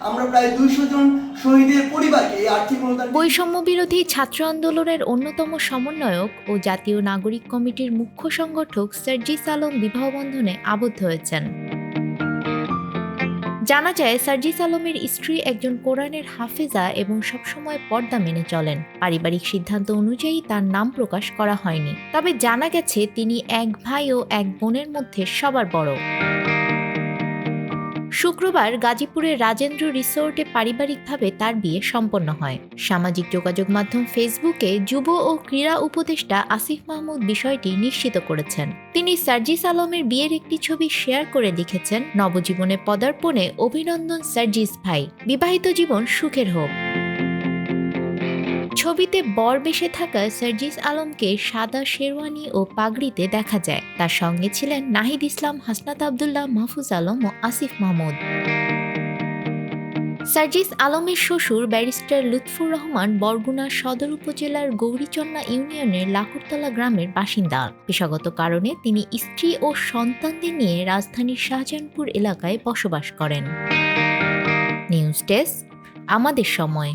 আমরা প্রায় 200 জন শহীদের পরিবারকে এই আর্থিক অনুদান। বৈষম্য বিরোধী ছাত্র আন্দোলনের অন্যতম সমন্বয়ক ও জাতীয় নাগরিক কমিটির মুখ্য সংগঠক সার্জিস আলম বিবাহ বন্ধনে আবদ্ধ হয়েছেন। জানা যায়, সার্জিস আলমের স্ত্রী একজন কোরআনের হাফেজা এবং সবসময় পর্দা মেনে চলেন। পারিবারিক সিদ্ধান্ত অনুযায়ী তার নাম প্রকাশ করা হয়নি, তবে জানা গেছে তিনি এক ভাই ও এক বোনের মধ্যে সবার বড়। শুক্রবার গাজীপুরের রাজেন্দ্র রিসোর্টে পারিবারিকভাবে তার বিয়ে সম্পন্ন হয়। সামাজিক যোগাযোগ মাধ্যম ফেসবুকে যুব ও ক্রীড়া উপদেষ্টা আসিফ মাহমুদ বিষয়টি নিশ্চিত করেছেন। তিনি সার্জিস আলমের বিয়ের একটি ছবি শেয়ার করে লিখেছেন, নবজীবনে পদার্পণে অভিনন্দন সার্জিস ভাই, বিবাহিত জীবন সুখের হোক। ছবিতে বর বেশে থাকা সার্জিস আলমকে সাদা শেরওয়ানি ও পাগড়িতে দেখা যায়। তার সঙ্গে ছিলেন নাহিদ ইসলাম, হাসনাত আব্দুল্লাহ, মাহফুজ আলম ও আসিফ মাহমুদ। সার্জিস আলমের শ্বশুর ব্যারিস্টার লুৎফুর রহমান বরগুনা সদর উপজেলার গৌরীচন্না ইউনিয়নের লাকুরতলা গ্রামের বাসিন্দা। পেশাগত কারণে তিনি স্ত্রী ও সন্তানদের নিয়ে রাজধানীর শাহজাহানপুর এলাকায় বসবাস করেন। নিউজ ডেস্ক, আমাদের সময়।